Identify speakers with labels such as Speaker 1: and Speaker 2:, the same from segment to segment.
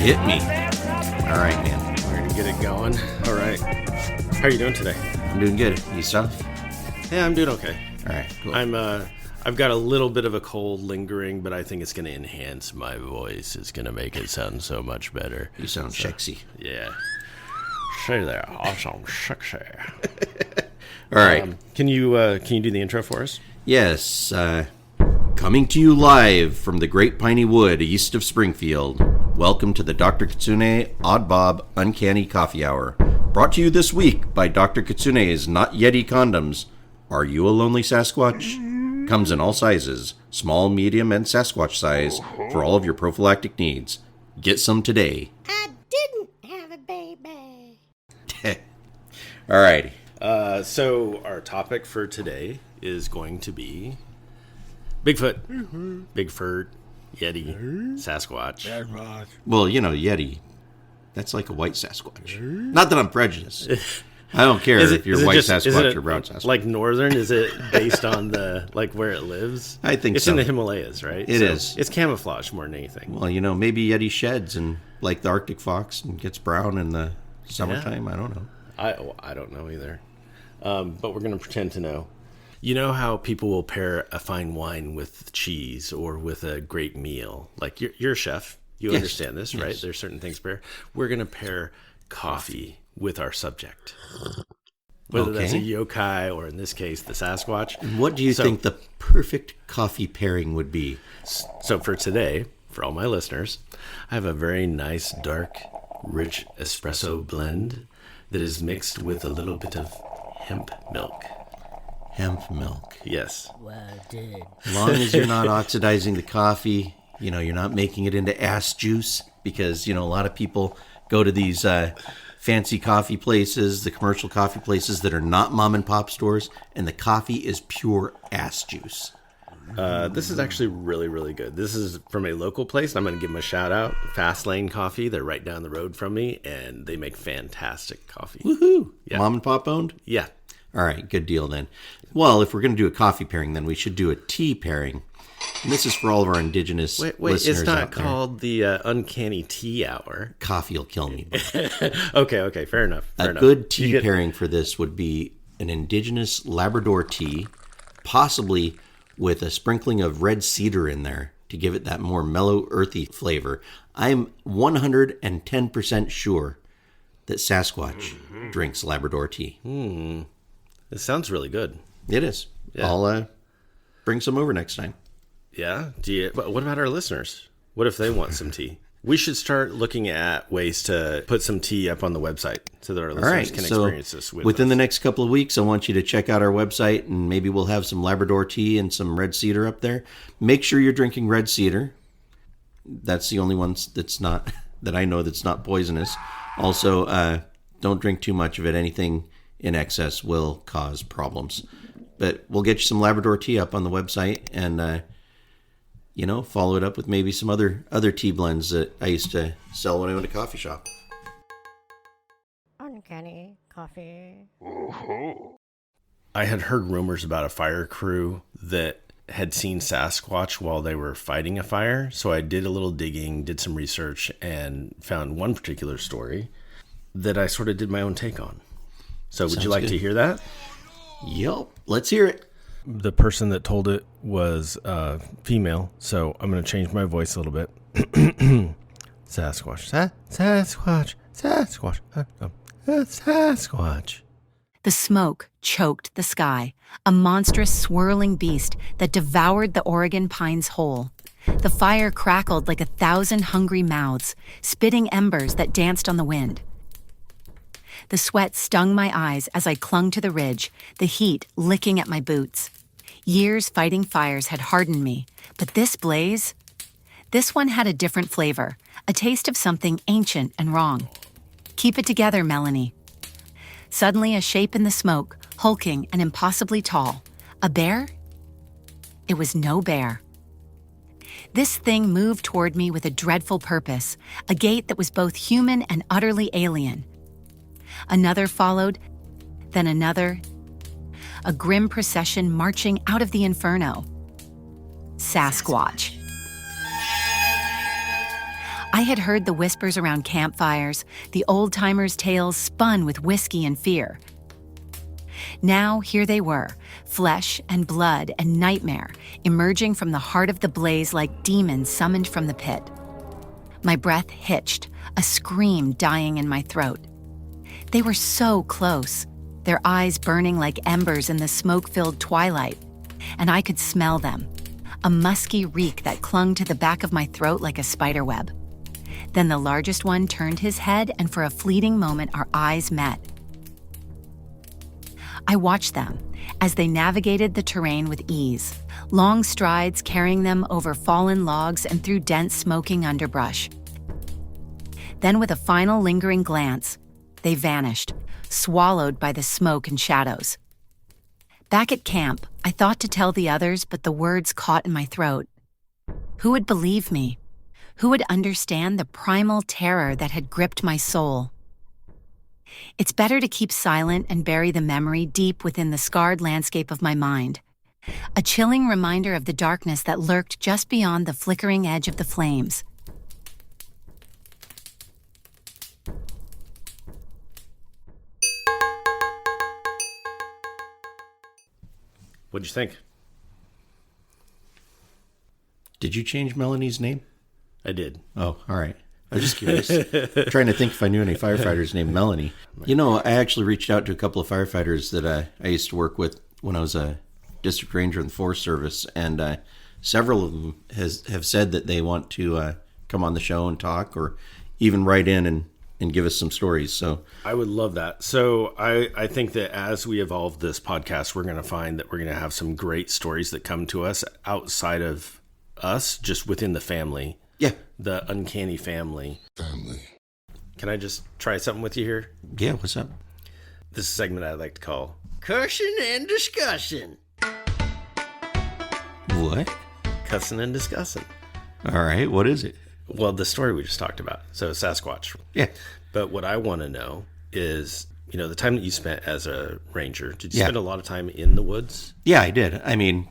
Speaker 1: Hit me. All right, man.
Speaker 2: We're going to get it going. All right. How are you doing today?
Speaker 1: I'm doing good. Yourself?
Speaker 2: Yeah, I'm doing okay.
Speaker 1: All right, cool.
Speaker 2: I've got a little bit of a cold lingering, but I think it's going to enhance my voice. It's going to make it sound so much better.
Speaker 1: You sound sexy.
Speaker 2: Yeah. Say there. I sound sexy.
Speaker 1: All right.
Speaker 2: Can you do the intro for us?
Speaker 1: Yes. Coming to you live from the Great Piney Wood east of Springfield. Welcome to the Dr. Kitsune Odd Bob Uncanny Coffee Hour. Brought to you this week by Dr. Kitsune's Not Yeti Condoms. Are you a lonely Sasquatch? Comes in all sizes, small, medium, and Sasquatch size for all of your prophylactic needs. Get some today.
Speaker 3: I didn't have a baby.
Speaker 1: All righty.
Speaker 2: So our topic for today is going to be Bigfoot, Bigfoot, Yeti, Sasquatch.
Speaker 1: Well, you know, Yeti, that's like a white Sasquatch. Not that I'm prejudiced. I don't care if you're white Sasquatch or brown Sasquatch.
Speaker 2: Like northern, is it based on the where it lives?
Speaker 1: I think
Speaker 2: it's
Speaker 1: so.
Speaker 2: in the Himalayas, right?
Speaker 1: It is.
Speaker 2: It's camouflage more than anything.
Speaker 1: Well, you know, maybe Yeti sheds and like the Arctic fox and gets brown in the summertime. Yeah. I don't know.
Speaker 2: I don't know either. But we're going to pretend to know. You know how people will pair a fine wine with cheese or with a great meal? Like you're a chef. You understand this, right? There's certain things pair. We're going to pair coffee with our subject. Whether that's a yokai or in this case, the Sasquatch.
Speaker 1: And what do you think the perfect coffee pairing would be?
Speaker 2: So for today, for all my listeners, I have a very nice, dark, rich espresso blend that is mixed with a little bit of hemp milk.
Speaker 1: Hemp milk.
Speaker 2: Yes.
Speaker 3: Well done.
Speaker 1: As long as you're not oxidizing the coffee, you know, you're not making it into ass juice, because, you know, a lot of people go to these fancy coffee places, the commercial coffee places that are not mom and pop stores, and the coffee is pure ass juice.
Speaker 2: This is actually really, really good. This is from a local place. I'm going to give them a shout out. Fast Lane Coffee. They're right down the road from me, and they make fantastic coffee.
Speaker 1: Woohoo!
Speaker 2: Yeah.
Speaker 1: Mom and pop owned?
Speaker 2: Yeah.
Speaker 1: All right, good deal then. Well, if we're going to do a coffee pairing, then we should do a tea pairing. And this is for all of our indigenous listeners
Speaker 2: it's not
Speaker 1: out there.
Speaker 2: called the Uncanny Tea Hour.
Speaker 1: Coffee will kill me.
Speaker 2: Okay, fair enough.
Speaker 1: Good tea pairing for this would be an indigenous Labrador tea, possibly with a sprinkling of red cedar in there to give it that more mellow, earthy flavor. I'm 110% sure that Sasquatch drinks Labrador tea.
Speaker 2: This sounds really good.
Speaker 1: It is. Yeah. I'll bring some over next time.
Speaker 2: Yeah? But what about our listeners? What if they want some tea? We should start looking at ways to put some tea up on the website so that our listeners can experience this with
Speaker 1: within
Speaker 2: us.
Speaker 1: the next couple of weeks, I want you to check out our website, and maybe we'll have some Labrador tea and some red cedar up there. Make sure you're drinking red cedar. That's the only one that's not, that I know that's not poisonous. Also, don't drink too much of it. Anything in excess will cause problems. But we'll get you some Labrador tea up on the website, and follow it up with maybe some other tea blends that I used to sell when I owned a coffee shop.
Speaker 3: Uncanny coffee.
Speaker 2: I had heard rumors about a fire crew that had seen Sasquatch while they were fighting a fire. So I did a little digging, did some research, and found one particular story that I sort of did my own take on. So would you like to hear that?
Speaker 1: Yep. Let's hear it.
Speaker 2: The person that told it was female, so I'm going to change my voice a little bit. Sasquatch. Sasquatch. Sasquatch. Sasquatch.
Speaker 4: The smoke choked the sky, a monstrous swirling beast that devoured the Oregon pines whole. The fire crackled like 1,000 hungry mouths, spitting embers that danced on the wind. The sweat stung my eyes as I clung to the ridge, the heat licking at my boots. Years fighting fires had hardened me, but this blaze? This one had a different flavor, a taste of something ancient and wrong. Keep it together, Melanie. Suddenly a shape in the smoke, hulking and impossibly tall. A bear? It was no bear. This thing moved toward me with a dreadful purpose, a gait that was both human and utterly alien. Another followed, then another. A grim procession marching out of the inferno. Sasquatch. I had heard the whispers around campfires, the old-timers' tales spun with whiskey and fear. Now, here they were, flesh and blood and nightmare, emerging from the heart of the blaze like demons summoned from the pit. My breath hitched, a scream dying in my throat. They were so close, their eyes burning like embers in the smoke-filled twilight, and I could smell them, a musky reek that clung to the back of my throat like a spiderweb. Then the largest one turned his head, and for a fleeting moment our eyes met. I watched them as they navigated the terrain with ease, long strides carrying them over fallen logs and through dense smoking underbrush. Then with a final lingering glance, they vanished, swallowed by the smoke and shadows. Back at camp, I thought to tell the others, but the words caught in my throat. Who would believe me? Who would understand the primal terror that had gripped my soul? It's better to keep silent and bury the memory deep within the scarred landscape of my mind. A chilling reminder of the darkness that lurked just beyond the flickering edge of the flames.
Speaker 2: What'd you think?
Speaker 1: Did you change Melanie's name?
Speaker 2: I did.
Speaker 1: Oh, all right. I was just curious. Trying to think if I knew any firefighters named Melanie. You know, I actually reached out to a couple of firefighters that I used to work with when I was a district ranger in the Forest Service, and several of them have said that they want to come on the show and talk, or even write in and give us some stories. So
Speaker 2: I would love that. So I think that as we evolve this podcast, we're going to find that we're going to have some great stories that come to us outside of us, just within the family.
Speaker 1: Yeah.
Speaker 2: The Uncanny family. Can I just try something with you here?
Speaker 1: Yeah, what's up?
Speaker 2: This is a segment I like to call
Speaker 3: Cushion and discussion.
Speaker 1: What?
Speaker 2: Cussing and Discussing.
Speaker 1: All right, what is it?
Speaker 2: Well, the story we just talked about. So Sasquatch.
Speaker 1: Yeah.
Speaker 2: But what I want to know is, you know, the time that you spent as a ranger, did you spend a lot of time in the woods?
Speaker 1: Yeah, I did. I mean,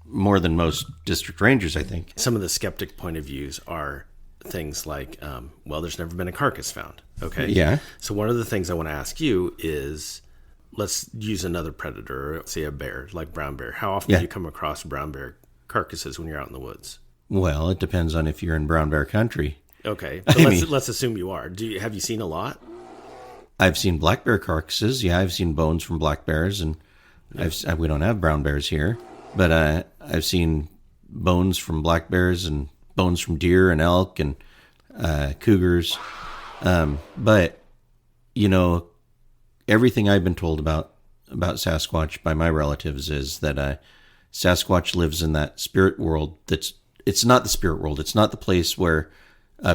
Speaker 1: more than most district rangers, I think.
Speaker 2: Some of the skeptic point of views are things like, well, there's never been a carcass found. Okay.
Speaker 1: Yeah.
Speaker 2: So one of the things I want to ask you is, let's use another predator, say a bear, like brown bear. How often do you come across brown bear carcasses when you're out in the woods?
Speaker 1: Well, it depends on if you're in brown bear country.
Speaker 2: Okay. But let's assume you are. Have you seen a lot?
Speaker 1: I've seen black bear carcasses. Yeah, I've seen bones from black bears, and we don't have brown bears here. But I've seen bones from black bears and bones from deer and elk and cougars. But, you know, everything I've been told about Sasquatch by my relatives is that Sasquatch lives in that spirit world. It's not the spirit world. It's not the place where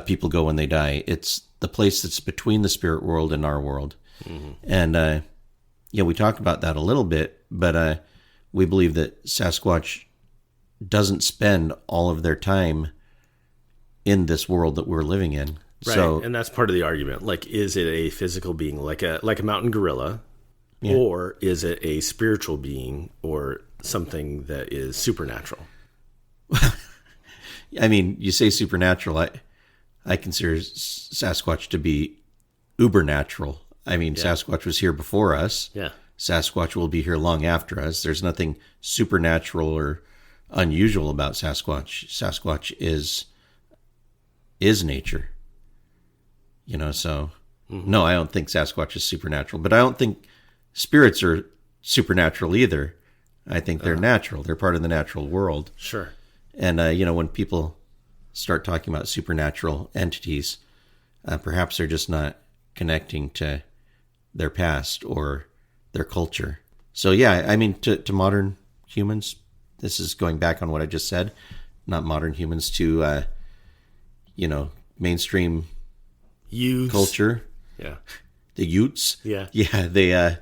Speaker 1: people go when they die. It's the place that's between the spirit world and our world. Mm-hmm. And, we talked about that a little bit, but we believe that Sasquatch doesn't spend all of their time in this world that we're living in.
Speaker 2: Right, so, and that's part of the argument. Like, is it a physical being, like a mountain gorilla, or is it a spiritual being, or something that is supernatural?
Speaker 1: I mean, you say supernatural. I consider Sasquatch to be ubernatural. I mean, Sasquatch was here before us.
Speaker 2: Yeah.
Speaker 1: Sasquatch will be here long after us. There's nothing supernatural or unusual about Sasquatch. Sasquatch is nature. You know, so no, I don't think Sasquatch is supernatural, but I don't think spirits are supernatural either. I think they're natural. They're part of the natural world.
Speaker 2: Sure.
Speaker 1: And, when people start talking about supernatural entities, perhaps they're just not connecting to their past or their culture. So, yeah, I mean, to modern humans, this is going back on what I just said, not modern humans, to, mainstream
Speaker 2: Youths.
Speaker 1: culture.
Speaker 2: Yeah.
Speaker 1: The Utes.
Speaker 2: Yeah.
Speaker 1: Yeah, they,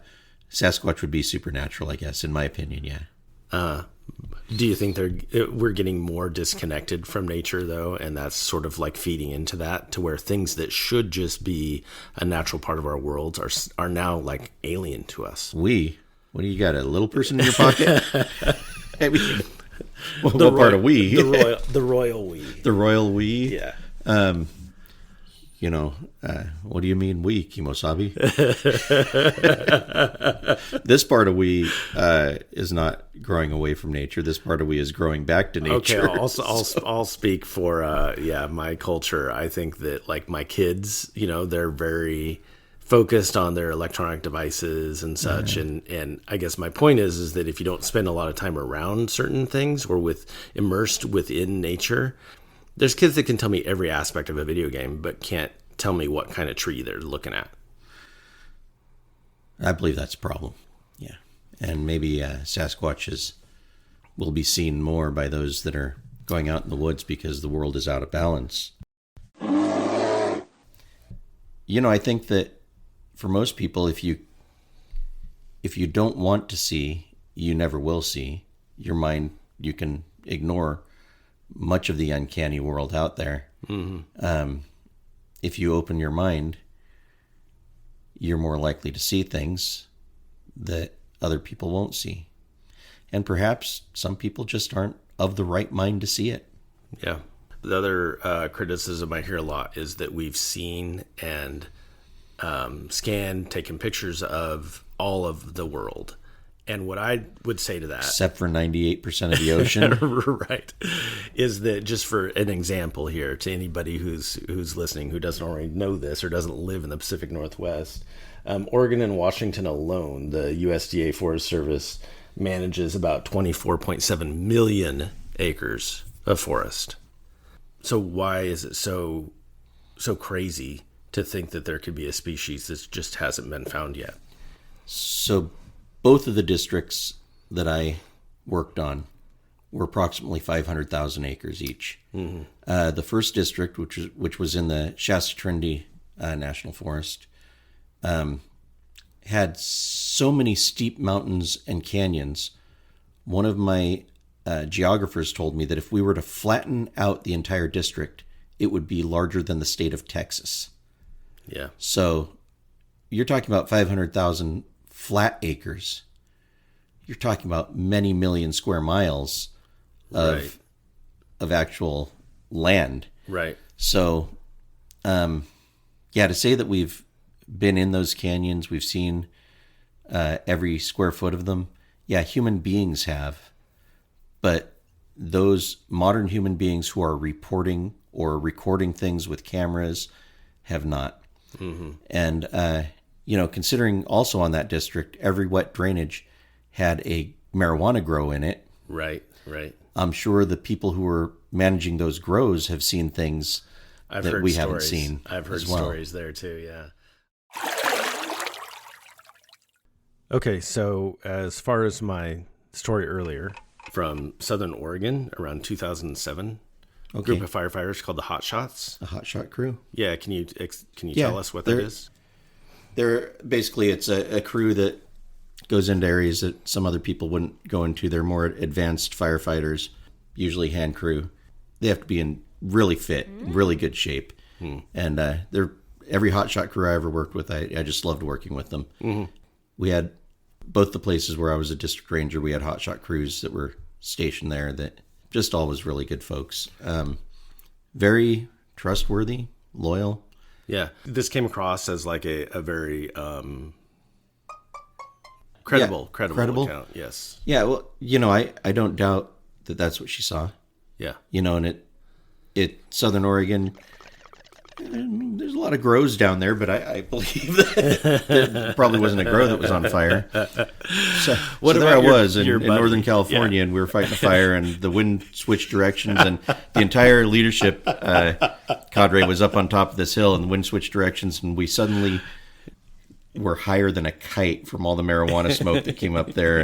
Speaker 1: Sasquatch would be supernatural, I guess, in my opinion, yeah.
Speaker 2: Do you think we're getting more disconnected from nature, though, and that's sort of like feeding into that, to where things that should just be a natural part of our world are now like alien to us?
Speaker 1: What do you got, a little person in your pocket? I mean, what part of we?
Speaker 2: The royal we.
Speaker 1: The royal we?
Speaker 2: Yeah.
Speaker 1: what do you mean we, Kimosabi? This part of we is not growing away from nature. This part of we is growing back to nature.
Speaker 2: Okay, I'll speak for my culture. I think that like my kids, they're very focused on their electronic devices and such. And I guess my point is that if you don't spend a lot of time around certain things or immersed within nature, there's kids that can tell me every aspect of a video game, but can't tell me what kind of tree they're looking at.
Speaker 1: I believe that's a problem. Yeah. And maybe Sasquatches will be seen more by those that are going out in the woods because the world is out of balance. I think that for most people, if you don't want to see, you never will see. Your mind, you can ignore much of the uncanny world out there. Mm-hmm. If you open your mind, you're more likely to see things that other people won't see. And perhaps some people just aren't of the right mind to see it.
Speaker 2: Yeah. The other criticism I hear a lot is that we've seen and scanned, taken pictures of all of the world. And what I would say to that,
Speaker 1: except for 98% of the ocean,
Speaker 2: right, is that just for an example here to anybody who's listening who doesn't already know this or doesn't live in the Pacific Northwest, Oregon and Washington alone, the USDA Forest Service manages about 24.7 million acres of forest. So why is it so crazy to think that there could be a species that just hasn't been found yet?
Speaker 1: So both of the districts that I worked on were approximately 500,000 acres each. Mm-hmm. The first district, which was in the Shasta-Trinity National Forest, had so many steep mountains and canyons. One of my geographers told me that if we were to flatten out the entire district, it would be larger than the state of Texas.
Speaker 2: Yeah.
Speaker 1: So you're talking about 500,000 flat acres. You're talking about many million square miles of actual land.
Speaker 2: Right.
Speaker 1: So, to say that we've been in those canyons, we've seen every square foot of them. Yeah, human beings have. But those modern human beings who are reporting or recording things with cameras have not. Mm-hmm. And, considering also on that district, every wet drainage had a marijuana grow in it.
Speaker 2: Right.
Speaker 1: I'm sure the people who are managing those grows have seen things that we haven't seen.
Speaker 2: I've heard stories there too, yeah. Okay, so as far as my story earlier, from Southern Oregon around 2007, a group of firefighters called the Hot Shots.
Speaker 1: The Hot Shot Crew.
Speaker 2: Yeah, can you tell us what that is?
Speaker 1: They're basically, it's a crew that goes into areas that some other people wouldn't go into. They're more advanced firefighters, usually hand crew. They have to be in really fit, really good shape. And they're every Hot Shot crew I ever worked with, I just loved working with them. Mm-hmm. We had both the places where I was a district ranger, we had Hot Shot crews that were stationed there that just always really good folks. Very trustworthy, loyal.
Speaker 2: Yeah, this came across as like a very credible account. Yes.
Speaker 1: Yeah. Well, I don't doubt that that's what she saw.
Speaker 2: Yeah.
Speaker 1: And it Southern Oregon, there's a lot of grows down there, but I believe that there probably wasn't a grow that was on fire. So there I was in Northern California, and we were fighting a fire, and the wind switched directions, and the entire leadership cadre was up on top of this hill, and the wind switched directions, and we suddenly were higher than a kite from all the marijuana smoke that came up there,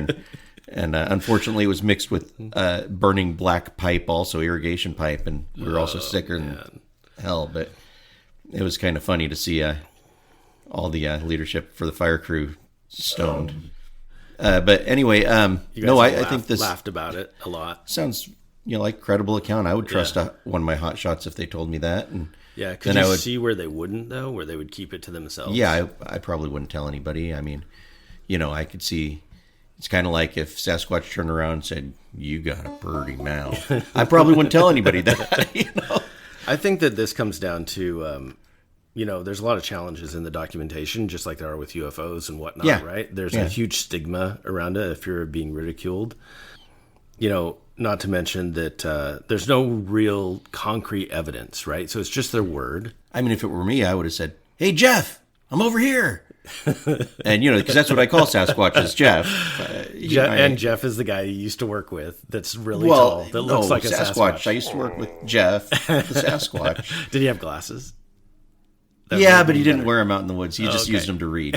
Speaker 1: and unfortunately it was mixed with burning black pipe, also irrigation pipe, and we were also sicker than hell, but it was kind of funny to see all the leadership for the fire crew stoned. But anyway, I think this
Speaker 2: laughed about it a lot.
Speaker 1: Sounds like credible account. I would trust one of my Hot Shots if they told me that. And
Speaker 2: yeah, could you see where they wouldn't though, where they would keep it to themselves?
Speaker 1: Yeah, I probably wouldn't tell anybody. I mean, I could see. It's kind of like if Sasquatch turned around and said, "You got a pretty mouth." I probably wouldn't tell anybody that.
Speaker 2: I think that this comes down to there's a lot of challenges in the documentation, just like there are with UFOs and whatnot, right? There's a huge stigma around it if you're being ridiculed. Not to mention that there's no real concrete evidence, right? So it's just their word.
Speaker 1: I mean, if it were me, I would have said, "Hey, Jeff, I'm over here." And, because that's what I call Sasquatch is Jeff.
Speaker 2: And Jeff is the guy you used to work with that's really tall, that looks like a Sasquatch.
Speaker 1: I used to work with Jeff, the Sasquatch.
Speaker 2: Did he have glasses?
Speaker 1: Yeah, but he didn't wear them out in the woods. He just used them to read.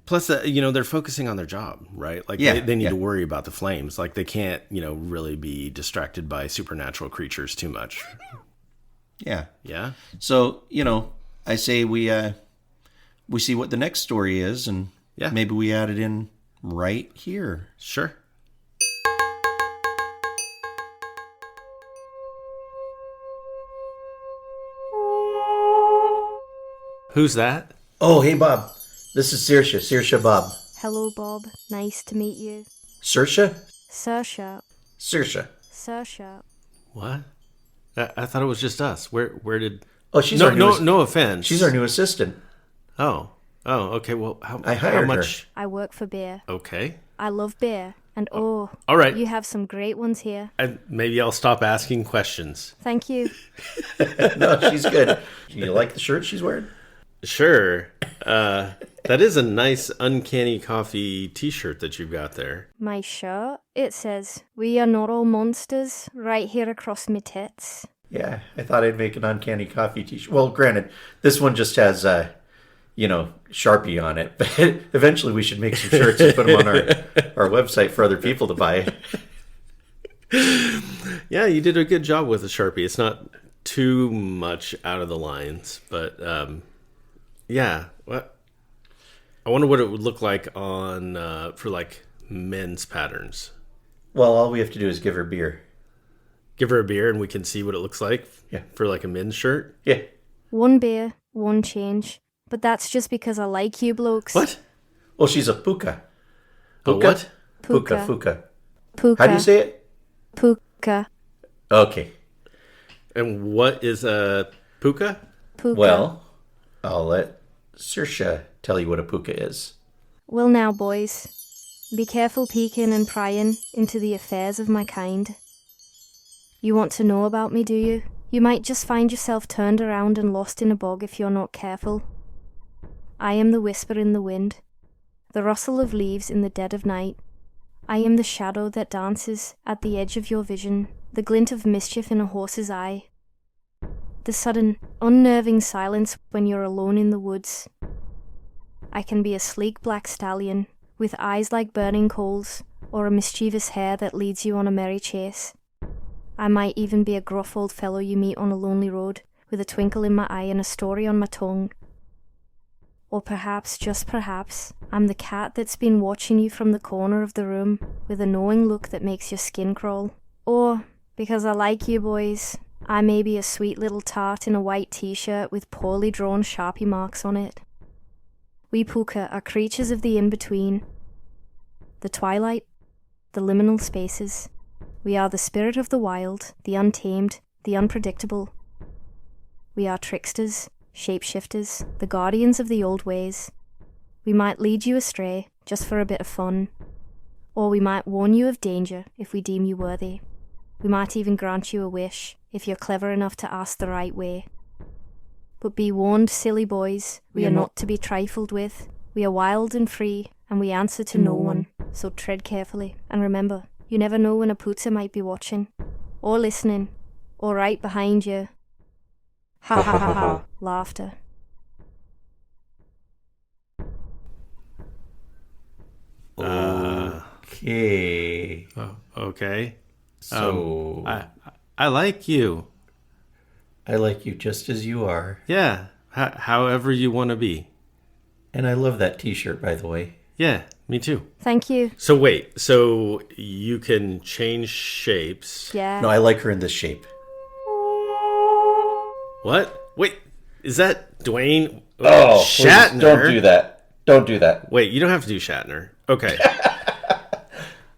Speaker 2: Plus, they're focusing on their job, right? Like they need to worry about the flames. Like they can't, really be distracted by supernatural creatures too much.
Speaker 1: Yeah.
Speaker 2: Yeah.
Speaker 1: So, I say we see what the next story is, and maybe we add it in right here.
Speaker 2: Sure. Who's that?
Speaker 1: Oh, hey, Bob. This is Saoirse Bob.
Speaker 5: Hello, Bob. Nice to meet you.
Speaker 1: Saoirse?
Speaker 5: Saoirse.
Speaker 2: What? I thought it was just us. Where did...
Speaker 1: Oh, she's
Speaker 2: no offense.
Speaker 1: She's our new assistant.
Speaker 2: Oh, okay. Well,
Speaker 1: I hired
Speaker 2: how much?
Speaker 1: her.
Speaker 5: I work for beer.
Speaker 2: Okay.
Speaker 5: I love beer. And
Speaker 2: all right.
Speaker 5: You have some great ones here.
Speaker 2: Maybe I'll stop asking questions.
Speaker 5: Thank you.
Speaker 1: No, she's good. Do you like the shirt she's wearing?
Speaker 2: Sure. That is a nice Uncanny Coffee t-shirt that you've got there.
Speaker 5: My shirt? It says, "We are not all monsters," right here across my tits.
Speaker 1: Yeah, I thought I'd make an Uncanny Coffee t-shirt. Well, granted, this one just has, Sharpie on it. But eventually we should make some shirts and put them on our website for other people to buy.
Speaker 2: Yeah, you did a good job with the Sharpie. It's not too much out of the lines, but yeah. What? I wonder what it would look like on for like men's patterns.
Speaker 1: Well, all we have to do is give her beer.
Speaker 2: Give her a beer and we can see what it looks like for like a men's shirt?
Speaker 1: Yeah.
Speaker 5: One beer, one change. But that's just because I like you blokes.
Speaker 2: What?
Speaker 1: Well, she's a puka.
Speaker 2: A what?
Speaker 1: Puka.
Speaker 5: Puka.
Speaker 1: How do you say it?
Speaker 5: Puka.
Speaker 1: Okay.
Speaker 2: And what is a puka?
Speaker 5: Puka.
Speaker 1: Well, I'll let Saoirse tell you what a puka is.
Speaker 5: Well now, boys. Be careful peeking and prying into the affairs of my kind. You want to know about me, do you? You might just find yourself turned around and lost in a bog if you're not careful. I am the whisper in the wind, the rustle of leaves in the dead of night. I am the shadow that dances at the edge of your vision, the glint of mischief in a horse's eye. The sudden, unnerving silence when you're alone in the woods. I can be a sleek black stallion, with eyes like burning coals, or a mischievous hare that leads you on a merry chase. I might even be a gruff old fellow you meet on a lonely road, with a twinkle in my eye and a story on my tongue. Or perhaps, just perhaps, I'm the cat that's been watching you from the corner of the room, with a knowing look that makes your skin crawl. Or, because I like you boys, I may be a sweet little tart in a white t-shirt with poorly drawn Sharpie marks on it. We puka are creatures of the in-between. The twilight, the liminal spaces. We are the spirit of the wild, the untamed, the unpredictable. We are tricksters, shapeshifters, the guardians of the old ways. We might lead you astray, just for a bit of fun. Or we might warn you of danger, if we deem you worthy. We might even grant you a wish, if you're clever enough to ask the right way. But be warned, silly boys, we are not to be trifled with. We are wild and free, and we answer to no one, so tread carefully, and remember, you never know when a puta might be watching, or listening, or right behind you. Ha ha ha ha, laughter.
Speaker 1: Okay.
Speaker 2: Okay.
Speaker 1: So
Speaker 2: I like you.
Speaker 1: I like you just as you are.
Speaker 2: Yeah. However you want to be.
Speaker 1: And I love that t-shirt, by the way.
Speaker 2: Yeah, me too.
Speaker 5: Thank you.
Speaker 2: So wait, so you can change shapes.
Speaker 5: Yeah.
Speaker 1: No, I like her in this shape.
Speaker 2: What? Wait, is that Dwayne
Speaker 1: Oh,
Speaker 2: Shatner?
Speaker 1: please, don't do that. Don't do that.
Speaker 2: Wait, you don't have to do Shatner. Okay.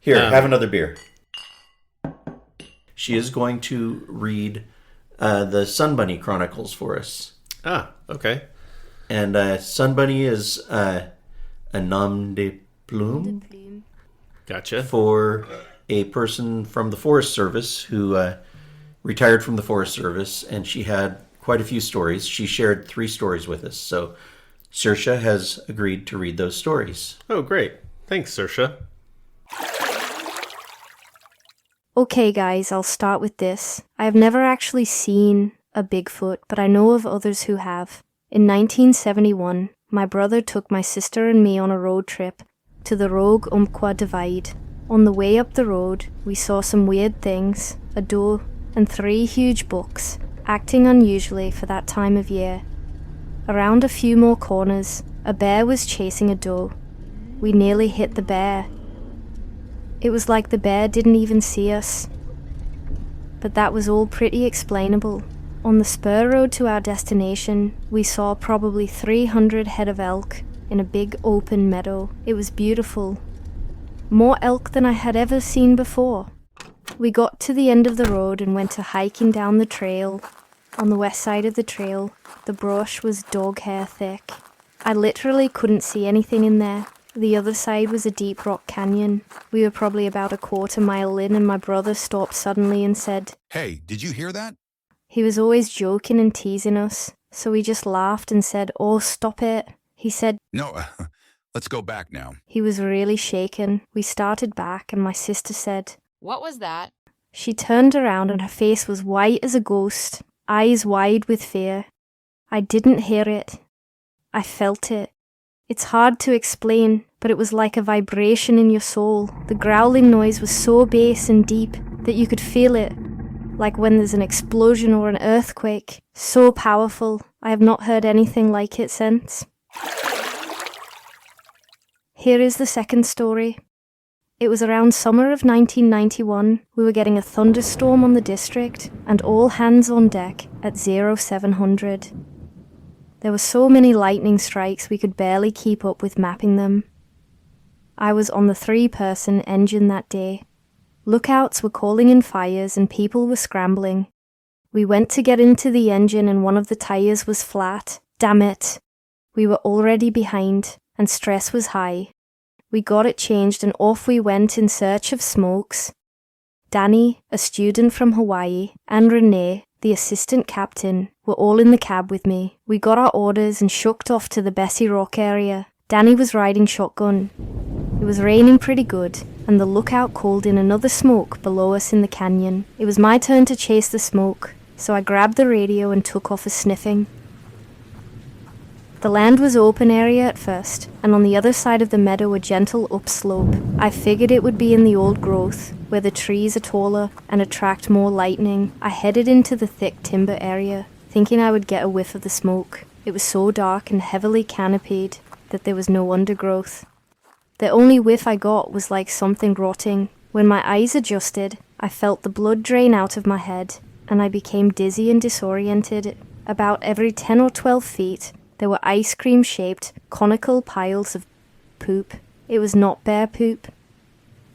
Speaker 1: Here, have another beer. She is going to read the Sun Bunny Chronicles for us.
Speaker 2: Ah, okay.
Speaker 1: And Sun Bunny is a nom de plume
Speaker 2: Gotcha.
Speaker 1: for a person from the Forest Service who retired from the Forest Service, and she had quite a few stories. She shared 3 stories with us, so Saoirse has agreed to read those stories.
Speaker 2: Oh, great. Thanks, Saoirse.
Speaker 5: Okay, guys, I'll start with this. I have never actually seen a Bigfoot, but I know of others who have. In 1971, my brother took my sister and me on a road trip to the Rogue Umpqua Divide. On the way up the road, we saw some weird things, a doe and 3 huge bucks, acting unusually for that time of year. Around a few more corners, a bear was chasing a doe. We nearly hit the bear. It was like the bear didn't even see us. But that was all pretty explainable. On the spur road to our destination, we saw probably 300 head of elk in a big open meadow. It was beautiful. More elk than I had ever seen before. We got to the end of the road and went to hiking down the trail. On the west side of the trail, the brush was dog hair thick. I literally couldn't see anything in there. The other side was a deep rock canyon. We were probably about a quarter mile in, and my brother stopped suddenly and said,
Speaker 6: "Hey, did you hear that?"
Speaker 5: He was always joking and teasing us, so we just laughed and said, "Oh, stop it." He said,
Speaker 6: "No, let's go back now."
Speaker 5: He was really shaken. We started back, and my sister said,
Speaker 7: "What was that?"
Speaker 5: She turned around and her face was white as a ghost, eyes wide with fear. I didn't hear it. I felt it. It's hard to explain, but it was like a vibration in your soul. The growling noise was so bass and deep that you could feel it, like when there's an explosion or an earthquake. So powerful. I have not heard anything like it since. Here is the second story. It was around summer of 1991. We were getting a thunderstorm on the district, and all hands on deck at 0700. There were so many lightning strikes we could barely keep up with mapping them. I was on the 3-person engine that day. Lookouts were calling in fires and people were scrambling. We went to get into the engine and one of the tires was flat. Damn it! We were already behind, and stress was high. We got it changed and off we went in search of smokes. Danny, a student from Hawaii, and Renee, the assistant captain, were all in the cab with me. We got our orders and shucked off to the Bessie Rock area. Danny was riding shotgun. It was raining pretty good, and the lookout called in another smoke below us in the canyon. It was my turn to chase the smoke, so I grabbed the radio and took off a sniffing. The land was open area at first, and on the other side of the meadow a gentle upslope. I figured it would be in the old growth, where the trees are taller and attract more lightning. I headed into the thick timber area, thinking I would get a whiff of the smoke. It was so dark and heavily canopied that there was no undergrowth. The only whiff I got was like something rotting. When my eyes adjusted, I felt the blood drain out of my head, and I became dizzy and disoriented. About every 10 or 12 feet, there were ice cream-shaped, conical piles of poop. It was not bear poop.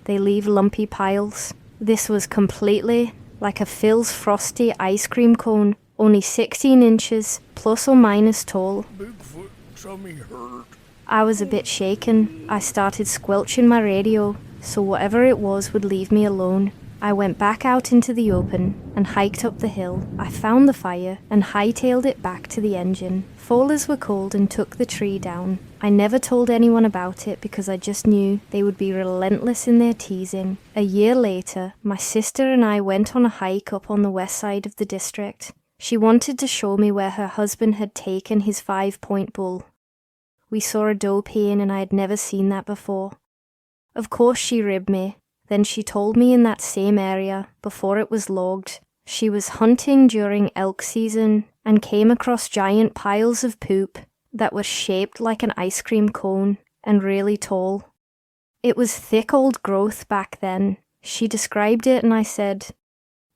Speaker 5: They leave lumpy piles. This was completely like a Phil's Frosty ice cream cone, only 16 inches, plus or minus tall.
Speaker 3: Bigfoot, tummy hurt.
Speaker 5: I was a bit shaken. I started squelching my radio, so whatever it was would leave me alone. I went back out into the open and hiked up the hill. I found the fire and hightailed it back to the engine. Fallers were called and took the tree down. I never told anyone about it because I just knew they would be relentless in their teasing. A year later, my sister and I went on a hike up on the west side of the district. She wanted to show me where her husband had taken his 5-point bull. We saw a doe peeing and I had never seen that before. Of course she ribbed me. Then she told me in that same area, before it was logged, she was hunting during elk season and came across giant piles of poop that were shaped like an ice cream cone and really tall. It was thick old growth back then. She described it and I said,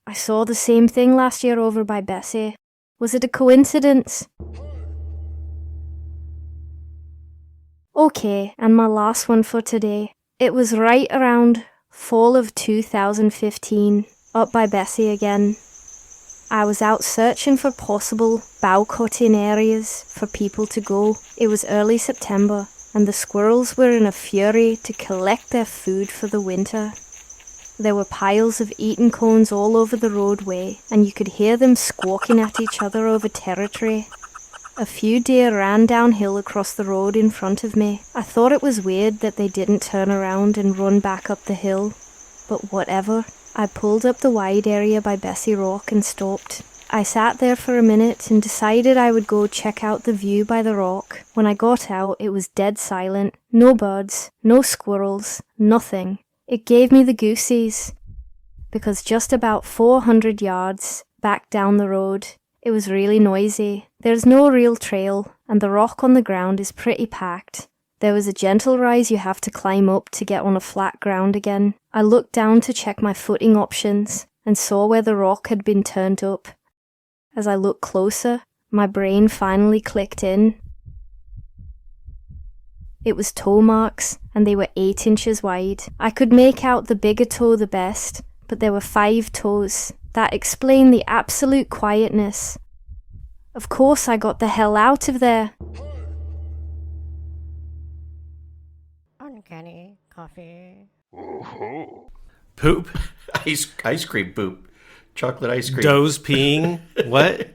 Speaker 5: "I saw the same thing last year over by Bessie. Was it a coincidence?" Okay, and my last one for today. It was right around fall of 2015, up by Bessie again. I was out searching for possible bow-cutting areas for people to go. It was early September, and the squirrels were in a fury to collect their food for the winter. There were piles of eating cones all over the roadway, and you could hear them squawking at each other over territory. A few deer ran downhill across the road in front of me. I thought it was weird that they didn't turn around and run back up the hill, but whatever. I pulled up the wide area by Bessie Rock and stopped. I sat there for a minute and decided I would go check out the view by the rock. When I got out, it was dead silent. No birds, no squirrels, nothing. It gave me the goosies, because just about 400 yards back down the road, it was really noisy. There's no real trail, and the rock on the ground is pretty packed. There was a gentle rise you have to climb up to get on a flat ground again. I looked down to check my footing options, and saw where the rock had been turned up. As I looked closer, my brain finally clicked in. It was toe marks, and they were 8 inches wide. I could make out the bigger toe the best, but there were 5 toes. That explained the absolute quietness. Of course I got the hell out of there.
Speaker 7: Uncanny coffee.
Speaker 2: Poop?
Speaker 1: Ice cream poop. Chocolate ice cream.
Speaker 2: Does peeing? What?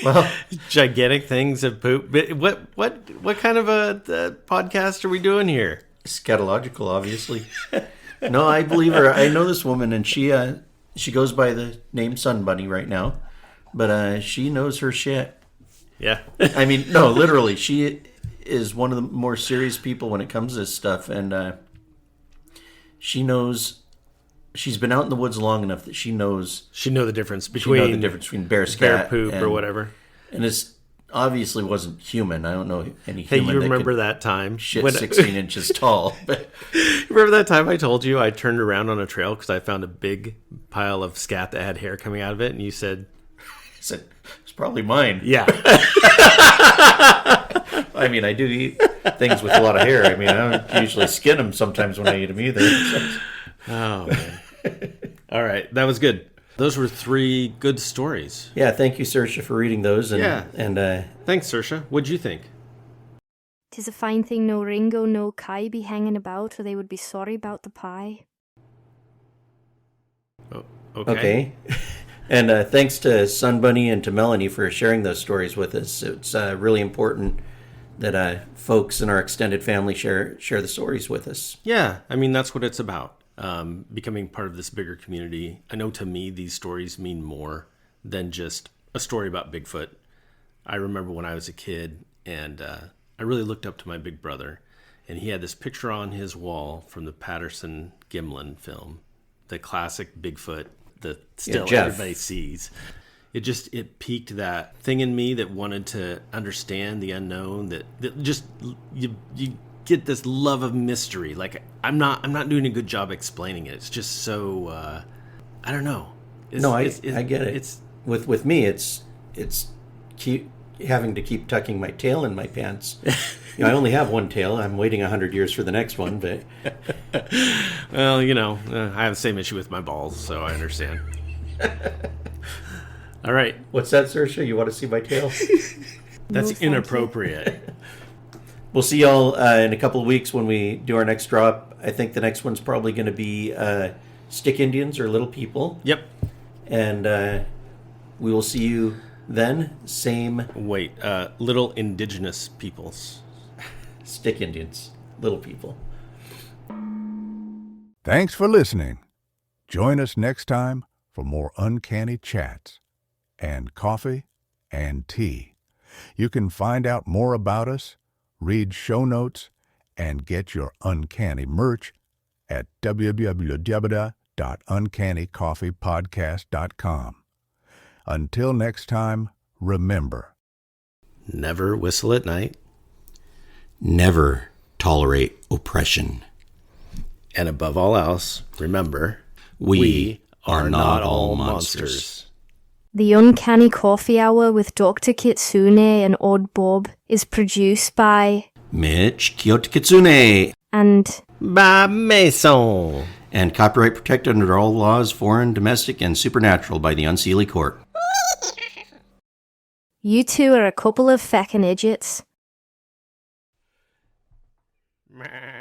Speaker 1: Well,
Speaker 2: gigantic things of poop. What kind of a podcast are we doing here?
Speaker 1: scatological, obviously. No, I believe her. I know this woman, and she goes by the name Sun Bunny right now, but she knows her shit.
Speaker 2: Yeah.
Speaker 1: I mean, no, literally, she is one of the more serious people when it comes to this stuff, and she knows. She's been out in the woods long enough that she knows.
Speaker 2: She know the difference between
Speaker 1: bear scat,
Speaker 2: poop or whatever.
Speaker 1: And this obviously wasn't human. I don't know any
Speaker 2: Hey,
Speaker 1: human.
Speaker 2: you remember that time?
Speaker 1: Shit, 16 inches tall. But
Speaker 2: remember that time I told you I turned around on a trail because I found a big pile of scat that had hair coming out of it, and you said,
Speaker 1: I said, it's probably mine.
Speaker 2: "Yeah."
Speaker 1: I mean, I do eat things with a lot of hair. I mean, I don't usually skin them sometimes when I eat them either. So.
Speaker 2: Oh, man. All right. That was good. Those were 3 good stories.
Speaker 1: Yeah, thank you, Saoirse, for reading those. And,
Speaker 2: Yeah.
Speaker 1: And
Speaker 2: thanks, Saoirse. What'd you think?
Speaker 5: 'Tis a fine thing no Ringo, no Kai be hanging about, or they would be sorry about the pie.
Speaker 2: Oh,
Speaker 1: okay. And thanks to Sun Bunny and to Melanie for sharing those stories with us. It's really important that folks in our extended family share the stories with us.
Speaker 2: Yeah. I mean, that's what it's about. Becoming part of this bigger community. I know to me, these stories mean more than just a story about Bigfoot. I remember when I was a kid and I really looked up to my big brother, and he had this picture on his wall from the Patterson Gimlin film, the classic Bigfoot that still everybody sees. It piqued that thing in me that wanted to understand the unknown, that just you get this love of mystery. Like I'm not doing a good job explaining it. It's just so I don't know.
Speaker 1: I get it.
Speaker 2: It's
Speaker 1: with me. It's keep having to keep tucking my tail in my pants. You know, I only have one tail. I'm waiting 100 years for the next one. But
Speaker 2: well, you know, I have the same issue with my balls, so I understand. All right.
Speaker 1: What's that, Saoirse? You want to see my tail?
Speaker 2: That's inappropriate.
Speaker 1: We'll see y'all in a couple of weeks when we do our next drop. I think the next one's probably going to be Stick Indians or Little People.
Speaker 2: Yep.
Speaker 1: And we will see you then. Same.
Speaker 2: Wait, Little Indigenous Peoples.
Speaker 1: Stick Indians, Little People.
Speaker 6: Thanks for listening. Join us next time for more Uncanny Chats and coffee and tea. You can find out more about us, read show notes, and get your Uncanny merch at www.uncannycoffeepodcast.com. Until next time, remember,
Speaker 2: never whistle at night.
Speaker 1: Never tolerate oppression.
Speaker 2: And above all else, remember,
Speaker 1: we are not all monsters.
Speaker 5: The Uncanny Coffee Hour with Dr. Kitsune and Odd Bob is produced by
Speaker 1: Mitch Kyoto Kitsune
Speaker 5: and
Speaker 2: Bob Mason.
Speaker 1: and copyright protected under all laws, foreign, domestic, and supernatural by the Unseelie Court.
Speaker 5: You two are a couple of feckin' idiots.
Speaker 2: Meh.